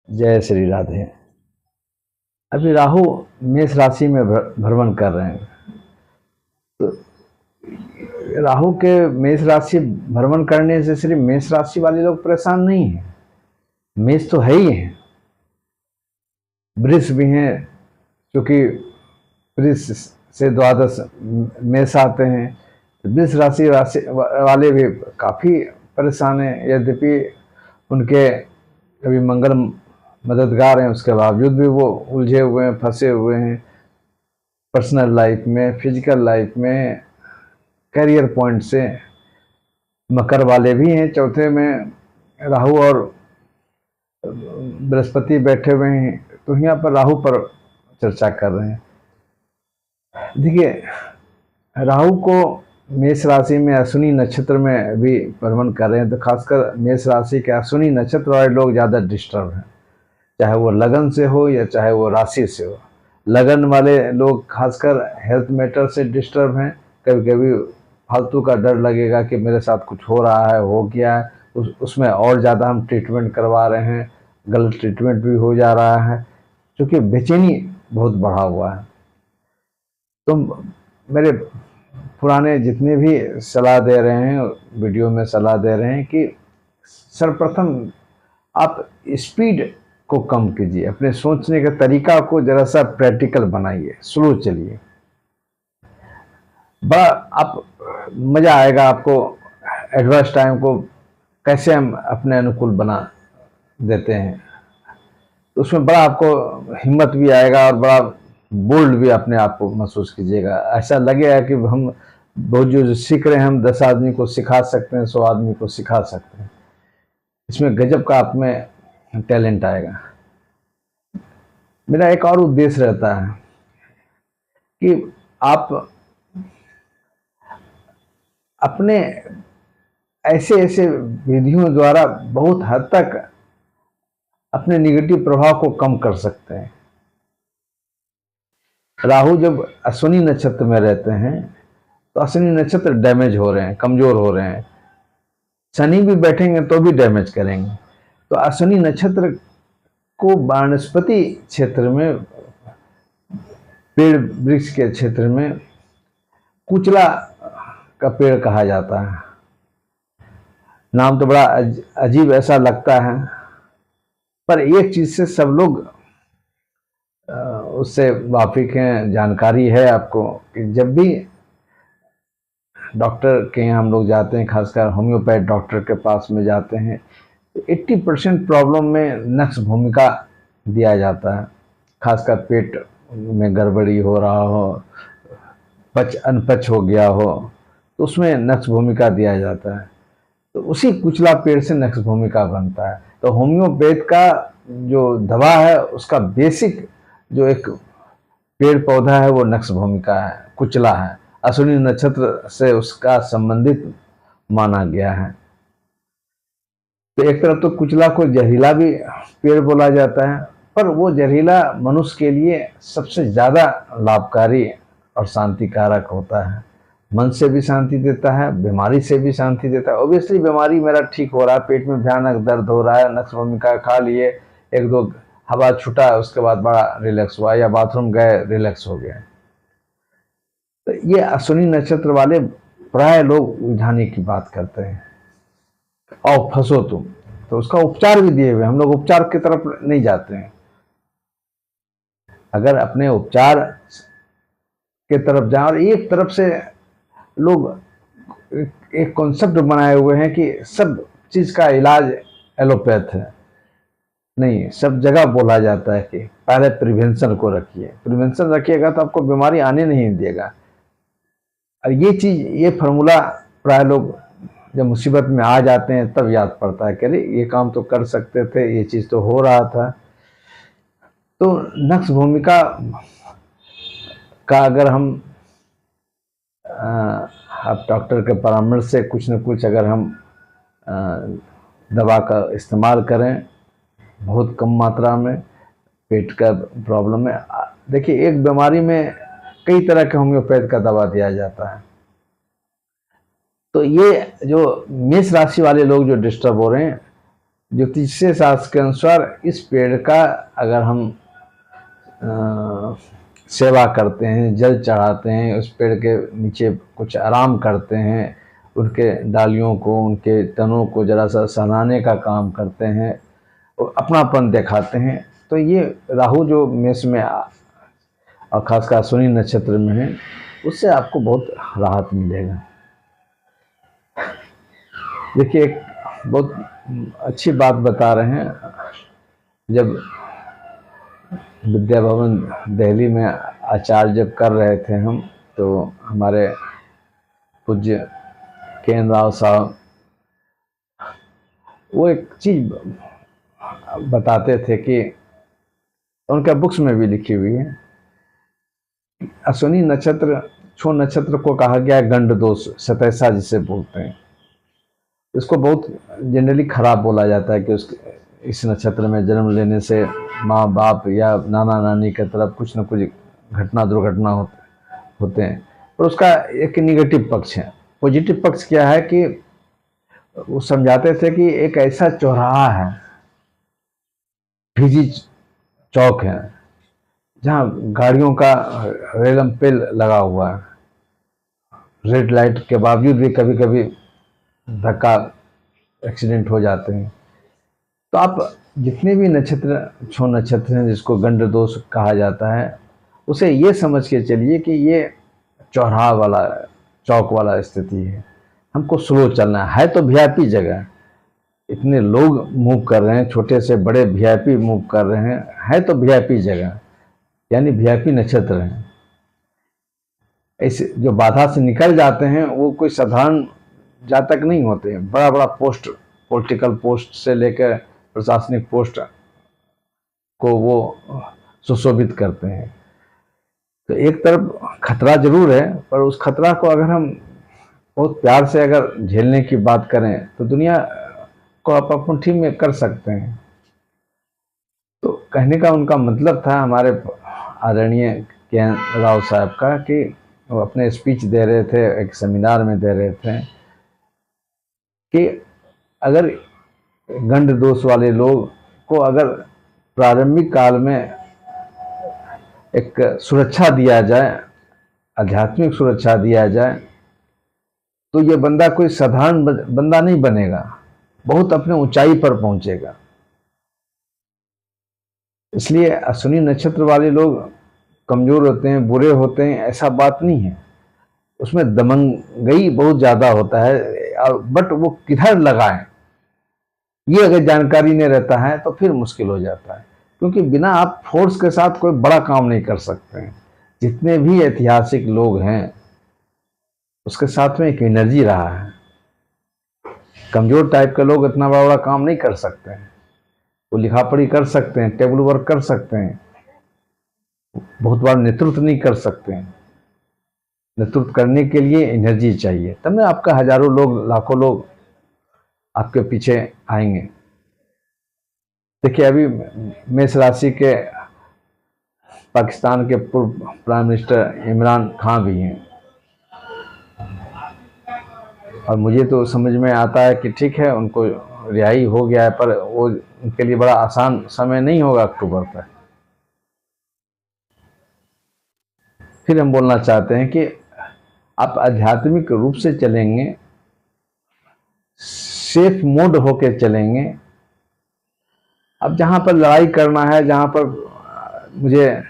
जय श्री राधे। अभी राहु मेष राशि में भ्रमण कर रहे हैं, तो राहु के मेष राशि भ्रमण करने से सिर्फ मेष राशि वाले लोग परेशान नहीं हैं, मेष तो है ही हैं, वृष भी हैं, क्योंकि वृष से द्वादश मेष आते हैं, तो वृष राशि वाले भी काफ़ी परेशान हैं। यद्यपि उनके अभी मंगल मददगार हैं, उसके बावजूद भी वो उलझे हुए हैं, फंसे हुए हैं पर्सनल लाइफ में, फिजिकल लाइफ में, करियर पॉइंट से। मकर वाले भी हैं, चौथे में राहु और बृहस्पति बैठे हुए हैं, तो यहाँ पर राहु पर चर्चा कर रहे हैं। देखिए, राहु को मेष राशि में अश्विनी नक्षत्र में भी भ्रमण कर रहे हैं, तो खासकर मेष राशि के अश्विनी नक्षत्र वाले लोग ज़्यादा डिस्टर्ब हैं, चाहे वो लगन से हो या चाहे वो राशि से हो। लगन वाले लोग खासकर हेल्थ मैटर से डिस्टर्ब हैं, कभी कभी फालतू का डर लगेगा कि मेरे साथ कुछ हो रहा है, हो गया है, उसमें और ज़्यादा हम ट्रीटमेंट करवा रहे हैं, गलत ट्रीटमेंट भी हो जा रहा है, क्योंकि बेचैनी बहुत बढ़ा हुआ है। तो मेरे पुराने जितने भी सलाह दे रहे हैं, वीडियो में सलाह दे रहे हैं कि सर्वप्रथम आप स्पीड को कम कीजिए, अपने सोचने के तरीका को जरा सा प्रैक्टिकल बनाइए, स्लो चलिए, बड़ा आप मज़ा आएगा आपको। एडवर्स टाइम को कैसे हम अपने अनुकूल बना देते हैं, तो उसमें बड़ा आपको हिम्मत भी आएगा और बड़ा बोल्ड भी अपने आप को महसूस कीजिएगा। ऐसा लगेगा कि हम बहुत जो सीख रहे हैं, हम 10 आदमी को सिखा सकते हैं, 100 आदमी को सिखा सकते हैं। इसमें गजब का आप में टैलेंट आएगा। मेरा एक और उद्देश्य रहता है कि आप अपने ऐसे विधियों द्वारा बहुत हद तक अपने निगेटिव प्रभाव को कम कर सकते हैं। राहु जब अश्विनी नक्षत्र में रहते हैं, तो अश्विनी नक्षत्र डैमेज हो रहे हैं, कमजोर हो रहे हैं। शनि भी बैठेंगे तो भी डैमेज करेंगे। तो अश्विनी नक्षत्र को वानस्पति क्षेत्र में, पेड़ वृक्ष के क्षेत्र में कुचला का पेड़ कहा जाता है। नाम तो बड़ा अजीब ऐसा लगता है, पर एक चीज से सब लोग उससे वाकिफ हैं, जानकारी है आपको कि जब भी डॉक्टर के यहाँ हम लोग जाते हैं, खासकर होम्योपैथ डॉक्टर के पास में जाते हैं, तो 80% प्रॉब्लम में नक्श भूमिका दिया जाता है। खासकर पेट में गड़बड़ी हो रहा हो, अनपच हो गया हो, तो उसमें नक्श भूमिका दिया जाता है। तो उसी कुचला पेड़ से नक्श भूमिका बनता है। तो होम्योपैथ का जो दवा है, उसका बेसिक जो एक पेड़ पौधा है वो नक्श भूमिका है, कुचला है। अश्विनी नक्षत्र से उसका संबंधित माना गया है। तो एक तरफ तो कुचला को जहरीला भी पेड़ बोला जाता है, पर वो जहरीला मनुष्य के लिए सबसे ज़्यादा लाभकारी और शांतिकारक होता है। मन से भी शांति देता है, बीमारी से भी शांति देता है। ऑब्वियसली बीमारी मेरा ठीक हो रहा है, पेट में भयानक दर्द हो रहा है, नक्श भूमिका खा लिए, 1-2 हवा छूटा, उसके बाद बड़ा रिलैक्स हुआ, या बाथरूम गए रिलैक्स हो गया। तो ये अश्विनी नक्षत्र वाले प्राय लोग उलझाने की बात करते हैं, और फंसो तुम, तो उसका उपचार भी दिए हुए। हम लोग उपचार की तरफ नहीं जाते हैं। अगर अपने उपचार के तरफ जाए, और एक तरफ से लोग एक कॉन्सेप्ट बनाए हुए हैं कि सब चीज का इलाज एलोपैथ है। नहीं, सब जगह बोला जाता है कि पहले प्रिवेंशन को रखिए, प्रिवेंशन रखिएगा तो आपको बीमारी आने नहीं देगा। और ये चीज, ये फार्मूला प्राय लोग जब मुसीबत में आ जाते हैं तब याद पड़ता है कि अरे ये काम तो कर सकते थे, ये चीज तो हो रहा था। तो नक्श भूमिका का अगर हम आप डॉक्टर के परामर्श से कुछ न कुछ अगर हम दवा का इस्तेमाल करें बहुत कम मात्रा में, पेट का प्रॉब्लम है। देखिए, एक बीमारी में कई तरह के होम्योपैथ का दवा दिया जाता है। तो ये जो मेष राशि वाले लोग जो डिस्टर्ब हो रहे हैं, ज्योतिषीय शास्त्र के अनुसार इस पेड़ का अगर हम सेवा करते हैं, जल चढ़ाते हैं, उस पेड़ के नीचे कुछ आराम करते हैं, उनके डालियों को, उनके तनों को जरा सा सहलाने का काम करते हैं, अपनापन दिखाते हैं, तो ये राहु जो मेष में और खासकर अश्विनी नक्षत्र में है, उससे आपको बहुत राहत मिलेगा। देखिए, एक बहुत अच्छी बात बता रहे हैं। जब विद्या भवन दिल्ली में आचार्य जब कर रहे थे हम, तो हमारे पूज्य के.एन. राव साहब वो एक चीज़ बताते थे कि उनका बुक्स में भी लिखी हुई है, अश्विनी नक्षत्र, छो नक्षत्र को कहा गया है गंड दोष, सतैसा जिसे बोलते हैं। इसको बहुत जनरली खराब बोला जाता है कि इस नक्षत्र में जन्म लेने से माँ बाप या नाना नानी की तरफ कुछ न कुछ घटना दुर्घटना होते हैं, पर उसका एक निगेटिव पक्ष है। पॉजिटिव पक्ष क्या है कि वो समझाते थे कि एक ऐसा चौराहा है, फिजी चौक है, जहाँ गाड़ियों का रेलम पेल लगा हुआ है, रेड लाइट के बावजूद भी कभी कभी धक्का एक्सीडेंट हो जाते हैं। तो आप जितने भी नक्षत्र, छो नक्षत्र हैं जिसको गंड दोष कहा जाता है, उसे ये समझ के चलिए कि ये चौराहा वाला, चौक वाला स्थिति है। हमको स्लो चलना है तो वीआईपी जगह, इतने लोग मूव कर रहे हैं, छोटे से बड़े वीआईपी मूव कर रहे हैं, है तो वीआईपी जगह, यानी वीआईपी नक्षत्र हैं। ऐसे जो बाधा से निकल जाते हैं वो कोई साधारण जातक नहीं होते हैं, बड़ा बड़ा पोस्ट, पॉलिटिकल पोस्ट से लेकर प्रशासनिक पोस्ट को वो सुशोभित करते हैं। तो एक तरफ खतरा जरूर है, पर उस खतरा को अगर हम बहुत प्यार से अगर झेलने की बात करें तो दुनिया को आप अपनी टीम में कर सकते हैं। तो कहने का उनका मतलब था हमारे आदरणीय के.एन. राव साहब का, कि वो अपने स्पीच दे रहे थे, एक सेमिनार में दे रहे थे, कि अगर गंड दोष वाले लोग को अगर प्रारंभिक काल में एक सुरक्षा दिया जाए, आध्यात्मिक सुरक्षा दिया जाए, तो ये बंदा कोई साधारण बंदा नहीं बनेगा, बहुत अपने ऊंचाई पर पहुंचेगा। इसलिए अश्विनी नक्षत्र वाले लोग कमजोर होते हैं, बुरे होते हैं, ऐसा बात नहीं है। उसमें दमंगई बहुत ज़्यादा होता है, और बट वो किधर लगाएं ये अगर जानकारी नहीं रहता है तो फिर मुश्किल हो जाता है, क्योंकि बिना आप फोर्स के साथ कोई बड़ा काम नहीं कर सकते हैं। जितने भी ऐतिहासिक लोग हैं उसके साथ में एक एनर्जी रहा है। कमजोर टाइप के लोग इतना बड़ा बड़ा काम नहीं कर सकते हैं। वो लिखा पढ़ी कर सकते हैं, टेबल वर्क कर सकते हैं, बहुत बार नेतृत्व नहीं कर सकते हैं। नेतृत्व करने के लिए एनर्जी चाहिए, तब ना आपका हजारों लोग, लाखों लोग आपके पीछे आएंगे। देखिए, अभी मेष राशि के पाकिस्तान के पूर्व प्राइम मिनिस्टर इमरान खान भी हैं, और मुझे तो समझ में आता है कि ठीक है, उनको रिहाई हो गया है, पर वो उनके लिए बड़ा आसान समय नहीं होगा अक्टूबर तक। फिर हम बोलना चाहते हैं कि आप आध्यात्मिक रूप से चलेंगे, सेफ मोड होके चलेंगे। अब जहाँ पर लड़ाई करना है, जहाँ पर मुझे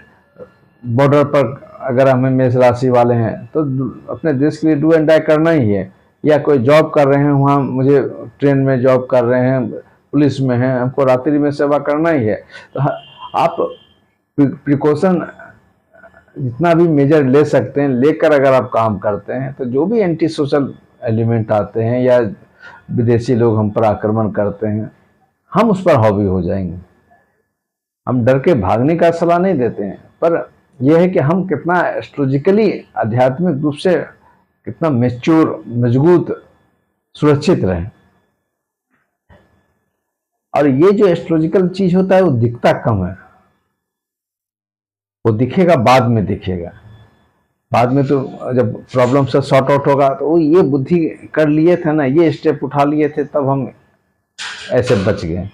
बॉर्डर पर अगर हमें मेष राशि वाले हैं तो अपने देश के लिए डू एंड डाई करना ही है, या कोई जॉब कर रहे हैं, वहाँ मुझे ट्रेन में जॉब कर रहे हैं, पुलिस में हैं, हमको रात्रि में सेवा करना ही है। तो आप प्रिकॉशन जितना भी मेजर ले सकते हैं लेकर अगर आप काम करते हैं, तो जो भी एंटी सोशल एलिमेंट आते हैं या विदेशी लोग हम पर आक्रमण करते हैं, हम उस पर हावी हो जाएंगे। हम डर के भागने का सलाह नहीं देते हैं, पर यह है कि हम कितना एस्ट्रोलॉजिकली आध्यात्मिक रूप से कितना मैच्योर, मजबूत, सुरक्षित रहें। और ये जो एस्ट्रोलॉजिकल चीज होता है वो दिखता कम है, वो दिखेगा बाद में दिखेगा। बाद में तो जब प्रॉब्लम से सॉर्ट आउट होगा तो वो ये बुद्धि कर लिए थे ना, ये स्टेप उठा लिए थे, तब हम ऐसे बच गए।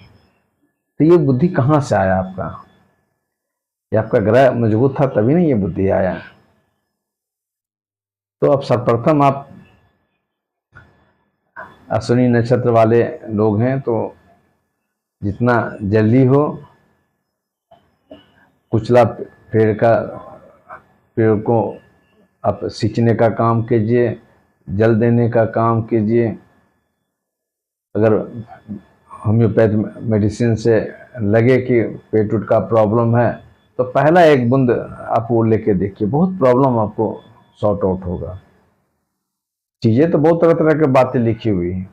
तो ये बुद्धि कहाँ से आया आपका? ये आपका ग्रह मजबूत था तभी नहीं ये बुद्धि आया। तो अब सर्वप्रथम आप अश्विनी नक्षत्र वाले लोग हैं तो जितना जल्दी हो कुचला पेड़ को आप सींचने का काम कीजिए, जल देने का काम कीजिए। अगर होम्योपैथ मेडिसिन से लगे कि पेट उट का प्रॉब्लम है तो पहला एक बूंद आप वो लेके देखिए, बहुत प्रॉब्लम आपको सॉर्ट आउट होगा। चीज़ें तो बहुत तरह तरह की बातें लिखी हुई हैं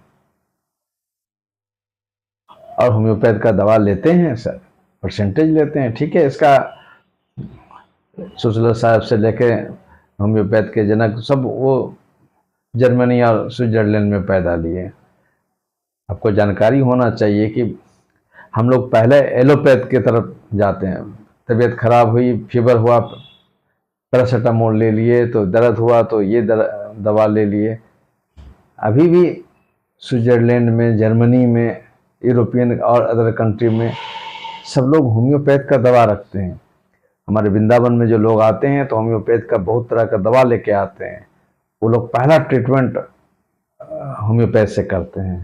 और होम्योपैथ का दवा लेते हैं सर, परसेंटेज लेते हैं, ठीक है। इसका सुसलर साहब से लेके होम्योपैथ के जनक सब वो जर्मनी और स्विट्जरलैंड में पैदा लिए। आपको जानकारी होना चाहिए कि हम लोग पहले एलोपैथ की तरफ जाते हैं। तबीयत खराब हुई, फीवर हुआ, पैरासीटामोल ले लिए, तो दर्द हुआ तो ये दवा ले लिए। अभी भी स्विट्जरलैंड में, जर्मनी में, यूरोपियन और अदर कंट्री में सब लोग होम्योपैथ का दवा रखते हैं। हमारे वृंदावन में जो लोग आते हैं तो होम्योपैथ का बहुत तरह का दवा लेके आते हैं। वो लोग पहला ट्रीटमेंट होम्योपैथ से करते हैं,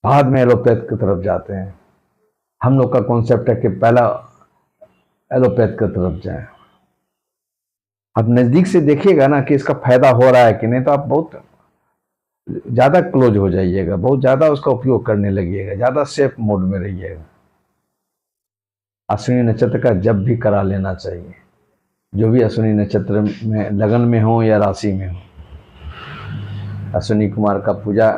बाद में एलोपैथ की तरफ जाते हैं। हम लोग का कॉन्सेप्ट है कि पहला एलोपैथ की तरफ जाएं। आप नज़दीक से देखिएगा ना कि इसका फायदा हो रहा है कि नहीं, तो आप बहुत ज़्यादा क्लोज हो जाइएगा, बहुत ज़्यादा उसका उपयोग करने लगिएगा, ज़्यादा सेफ मोड में रहिएगा। अश्विनी नक्षत्र का जब भी करा लेना चाहिए, जो भी अश्विनी नक्षत्र में लगन में हो या राशि में हो। अश्विनी कुमार का पूजा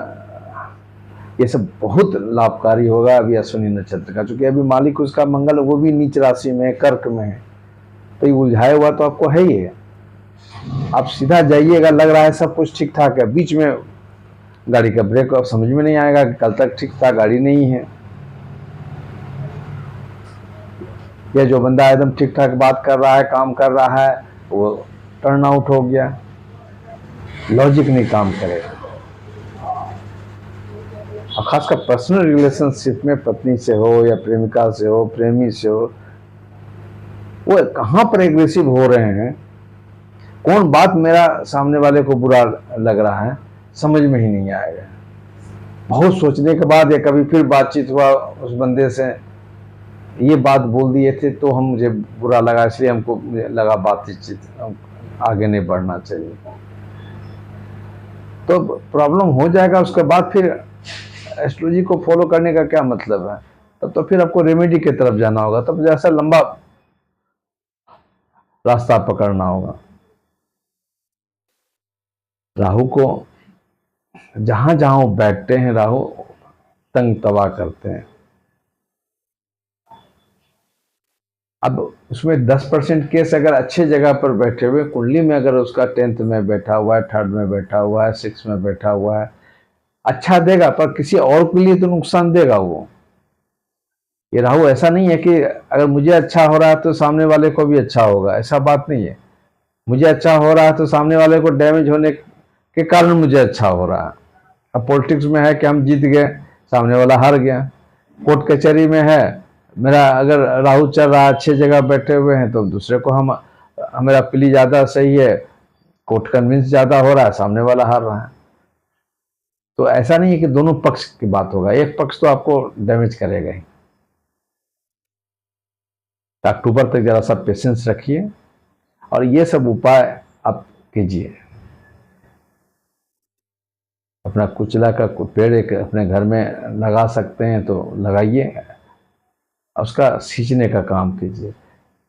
ये सब बहुत लाभकारी होगा अभी अश्विनी नक्षत्र का, क्योंकि अभी मालिक उसका मंगल वो भी नीच राशि में है, कर्क में है, तो ये उलझाया हुआ तो आपको है ही है। आप सीधा जाइएगा, लग रहा है सब कुछ ठीक ठाक है, बीच में गाड़ी का ब्रेक अब समझ में नहीं आएगा कि कल तक ठीक था, गाड़ी नहीं है। या जो बंदा एकदम ठीक ठाक बात कर रहा है, काम कर रहा है, वो टर्न आउट हो गया, लॉजिक नहीं काम करेगा। और खासकर पर्सनल रिलेशनशिप में पत्नी से हो या प्रेमिका से हो, प्रेमी से हो, वो कहाँ पर एग्रेसिव हो रहे हैं, कौन बात मेरा सामने वाले को बुरा लग रहा है, समझ में ही नहीं आएगा। बहुत सोचने के बाद या कभी फिर बातचीत हुआ उस बंदे से, ये बात बोल दिए थे तो हम मुझे बुरा लगा, इसलिए हमको लगा बातचीत आगे नहीं बढ़ना चाहिए, तो प्रॉब्लम हो जाएगा। उसके बाद फिर एस्ट्रोलॉजी को फॉलो करने का क्या मतलब है? तब तो फिर आपको रेमेडी की तरफ जाना होगा, तब जैसा लंबा रास्ता पकड़ना होगा। राहु को जहां जहां वो बैठते हैं, राहु तंग तबाह करते हैं। अब उसमें 10% केस अगर अच्छे जगह पर बैठे हुए, कुंडली में अगर उसका 10th में बैठा हुआ है, 3rd में बैठा हुआ है, 6 में बैठा हुआ है, अच्छा देगा, पर किसी और के लिए तो नुकसान देगा वो। ये राहु ऐसा नहीं है कि अगर मुझे अच्छा हो रहा है तो सामने वाले को भी अच्छा होगा, ऐसा बात नहीं है। मुझे अच्छा हो रहा है तो सामने वाले को डैमेज होने के कारण मुझे अच्छा हो रहा है। अब पॉलिटिक्स में है कि हम जीत गए, सामने वाला हार गया। कोर्ट कचहरी में है, मेरा अगर राहु चल रहा है, अच्छे जगह बैठे हुए हैं, तो दूसरे को मेरा प्ली ज़्यादा सही है, कोर्ट कन्विंस ज़्यादा हो रहा है, सामने वाला हार रहा है। तो ऐसा नहीं है कि दोनों पक्ष की बात होगा, एक पक्ष तो आपको डैमेज करेगा ही। अक्टूबर तक जरा सा पेशेंस रखिए और ये सब उपाय आप कीजिए। अपना कुचला का पेड़ एक अपने घर में लगा सकते हैं तो लगाइए, उसका सींचने का काम कीजिए।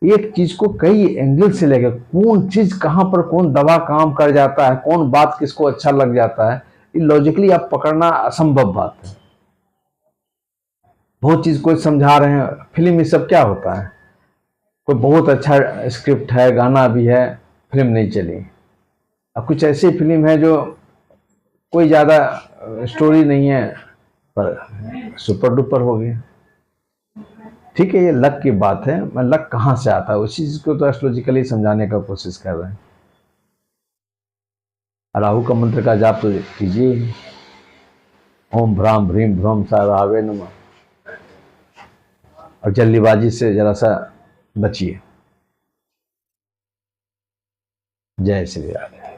एक चीज को कई एंगल से लेकर, कौन चीज कहां पर, कौन दवा काम कर जाता है, कौन बात किसको अच्छा लग जाता है, ये लॉजिकली आप पकड़ना असंभव बात है। बहुत चीज कोई समझा रहे हैं, फिल्म में सब क्या होता है, कोई बहुत अच्छा स्क्रिप्ट है, गाना भी है, फिल्म नहीं चली। अब कुछ ऐसी फिल्म है जो कोई ज़्यादा स्टोरी नहीं है पर सुपर डुपर हो गया। ठीक है, ये लक की बात है, मैं लक कहाँ से आता है उसी चीज़ को तो एस्ट्रोलॉजिकली समझाने का कोशिश कर रहे हैं। राहु का मंत्र का जाप तो कीजिए। ओम भ्राम भ्रीम भ्रम सा रावे नमः। और जल्दीबाजी से जरा सा बचिए। जय श्री राम।